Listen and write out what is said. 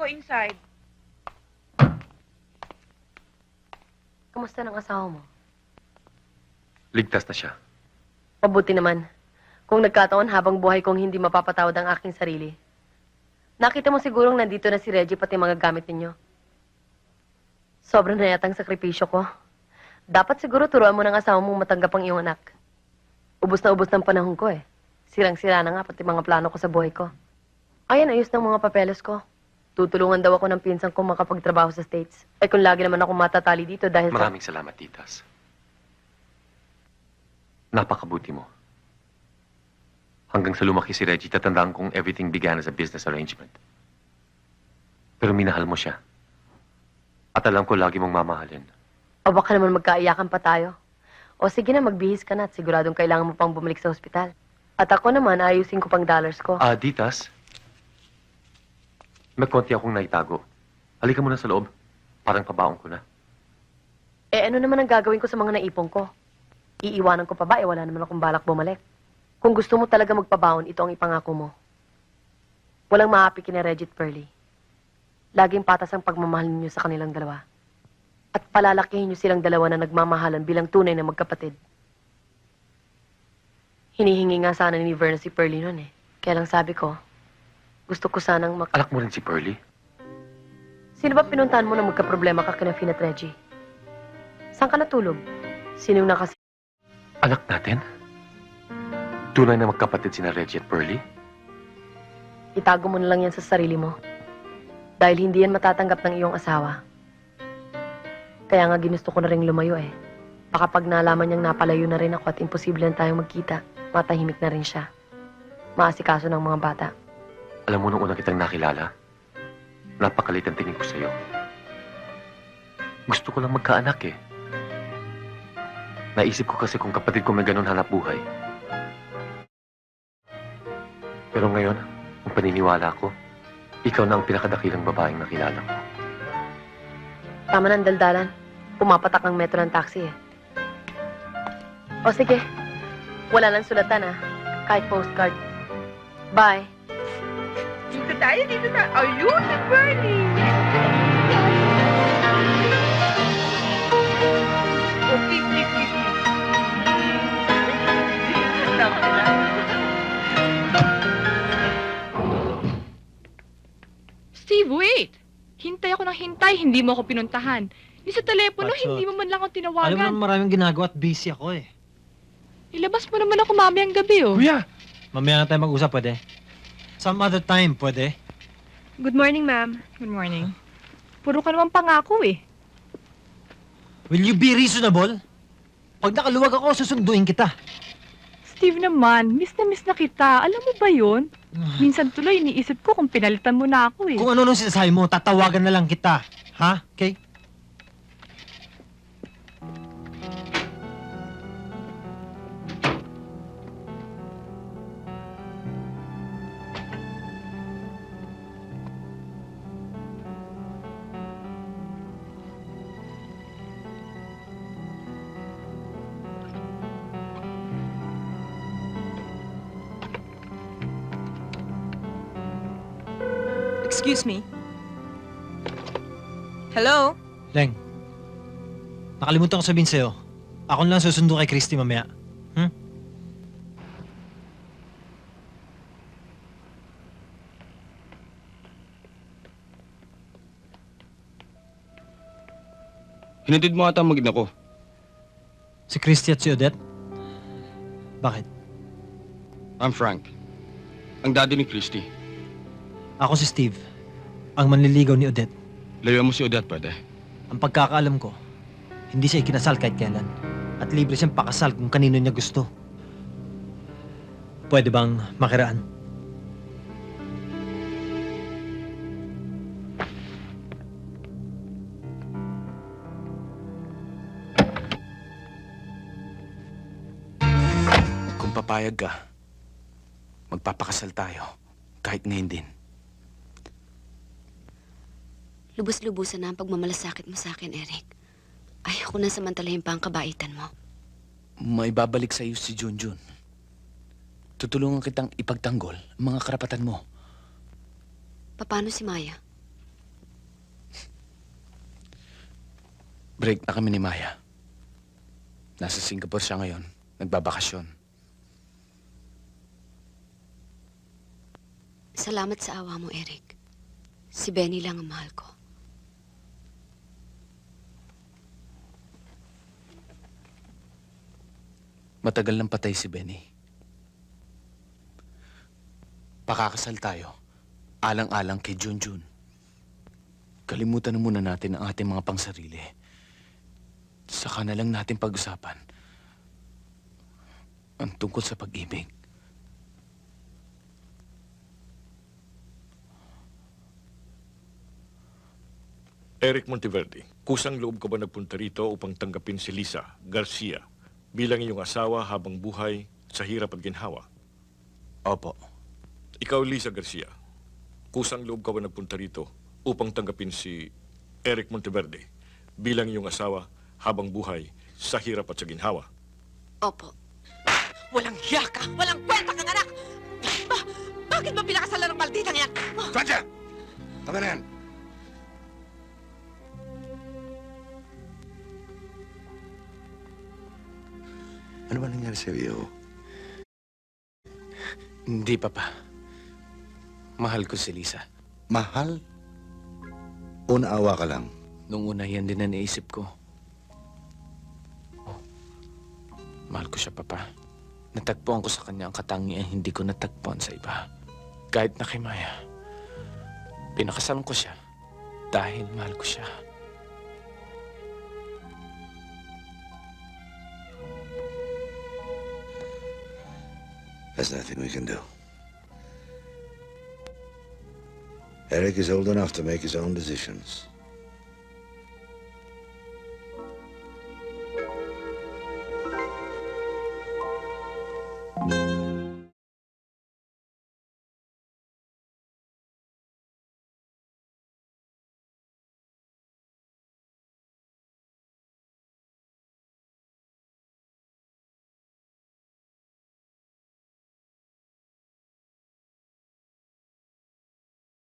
inside. Kamusta ng asawa mo? Ligtas na siya. Mabuti naman. Kung nagkataon habang buhay kong hindi mapapatawad ang aking sarili. Nakita mo sigurong nandito na si Reggie pati mga gamit ninyo. Sobrang na yatang sakripisyo ko. Dapat siguro turuan mo ng asawa mong matanggap ang iyong anak. Ubus na ubus ng panahon ko eh. Sirang-sira na nga pati mga plano ko sa buhay ko. Ayan, ayos ng mga papeles ko. Tutulungan daw ako ng pinsan kong makapagtrabaho sa States. Eh kung lagi naman ako matatali dito dahil Maraming salamat, titas. Napakabuti mo. Hanggang sa lumaki si Reggie, tatandaan kong everything began as a business arrangement. Pero minahal mo siya. At alam ko lagi mong mamahalin. O baka naman magkaiyakan pa tayo. O sige na, magbihis ka na at siguradong kailangan mo pang bumalik sa ospital. At ako naman, ayusin ko pang dollars ko. Titas. May konti akong naitago. Halika muna sa loob. Parang pabaon ko na. Eh ano naman ang gagawin ko sa mga naipon ko? Iiwanan ko pa ba? Wala naman akong balak bumalik. Kung gusto mo talaga magpabaon, ito ang ipangako mo. Walang maapi kina Reggie at Pearlie. Laging patas ang pagmamahal ninyo sa kanilang dalawa. At palalakihin niyo silang dalawa na nagmamahalan bilang tunay na magkapatid. Hinihingi nga sana ni Verna si Pearlie noon eh. Kaya lang sabi ko, gusto ko sanang Anak mo rin si Pearlie? Sino ba pinuntahan mo na magkaproblema ka kina Finn at Reggie? Saan ka natulog? Sinong nakasi... Anak natin? Tunay na magkapatid sina Reggie at Pearlie? Itago mo na lang yan sa sarili mo. Dahil hindi yan matatanggap ng iyong asawa. Kaya nga ginusto ko na rin lumayo eh. Baka pag nalaman niyang napalayo na rin ako at imposible na tayong magkita, matahimik na rin siya. Maasikaso ng mga bata. Alam mo nung una kitang nakilala, napakalit ang tingin ko sa'yo. Gusto ko lang magkaanak eh. Naisip ko kasi kung kapatid ko may ganun hanap buhay. Pero ngayon, ang paniniwala ko, ikaw na ang pinakadakilang babaeng nakilala ko. Tama ng daldalan. Pumapatak ang metro ng taxi eh. O sige, wala lang sulatan ah. Kahit postcard. Bye. Dito tayo, dito tayo. Ayun, si Bernie! Okay, please, please, please. Tama na. Steve, wait! Hintay ako ng hintay, hindi mo ako pinuntahan. Ni sa telepono, Patso. hindi mo man lang ako Alam mo tinawagan. naman maraming ginagawa at busy ako eh. Ilabas mo naman ako mamayang gabi, oh. Kuya! Mamaya na tayo mag-usap, pwede? Some other time, pwede? Good morning, ma'am. Good morning. Puro ka naman pangako, eh. Will you be reasonable? Pag nakaluwag ako, susunduin kita. Steve naman, miss na kita. Alam mo ba yun? Minsan tuloy, iniisip ko kung pinalitan mo na ako, eh. Kung ano nung sinasabi mo, tatawagan na lang kita. Ha? Okay? Excuse me. Hello? Leng, nakalimutan ko sabihin sa'yo. Ako na lang susundo kay Christy mamaya. Hmm? Hinatid mo ata mag-ina ko. Si Christy at si Odette? Bakit? I'm Frank. Ang daddy ni Christy. Ako si Steve, ang manliligaw ni Odette. Layuan mo si Odette, pwede? Ang pagkakaalam ko, hindi siya ikinasal kahit kailan. At libre siyang pakasal kung kanino niya gusto. Pwede bang makiraan? Kung papayag ka, magpapakasal tayo. Kahit ngayon din. Lubos-lubusan na ang pagmamalasakit mo sa akin, Eric. Ayoko na samantalahin pa ang kabaitan mo. May babalik sa iyo si Junjun. Tutulungan kitang ipagtanggol ang mga karapatan mo. Paano si Maya? Break na kami ni Maya. Nasa Singapore siya ngayon. Nagbabakasyon. Salamat sa awa mo, Eric. Si Benny lang ang mahal ko. Matagal nang patay si Benny. Pakakasal tayo. Alang-alang kay Junjun. Kalimutan na muna natin ang ating mga pangsarili. Saka na lang natin pag-usapan ang tungkol sa pag-ibig. Eric Monteverde, kusang loob ka ba nagpunta rito upang tanggapin si Lisa Garcia bilang iyong asawa habang buhay sa hirap at ginhawa? Opo. Ikaw, Lisa Garcia, kusang loob ka ba nagpunta rito upang tanggapin si Eric Monteverde bilang iyong asawa habang buhay sa hirap at sa ginhawa? Opo. Walang hiya ka! Walang kwenta kang anak! Bakit ba pinakasalan ng malditang yan? Francia! Tama na yan! Ano ba nangyari sa iyo? Hindi, Papa. Mahal ko si Lisa. Mahal? O naawa ka lang? Nung una, yan din ang naisip ko. Mahal ko siya, Papa. Natagpuan ko sa kanya ang katangian hindi ko natagpuan sa iba. Kahit na kay Maya. Pinakasalan ko siya dahil mahal ko siya. There's nothing we can do. Eric is old enough to make his own decisions.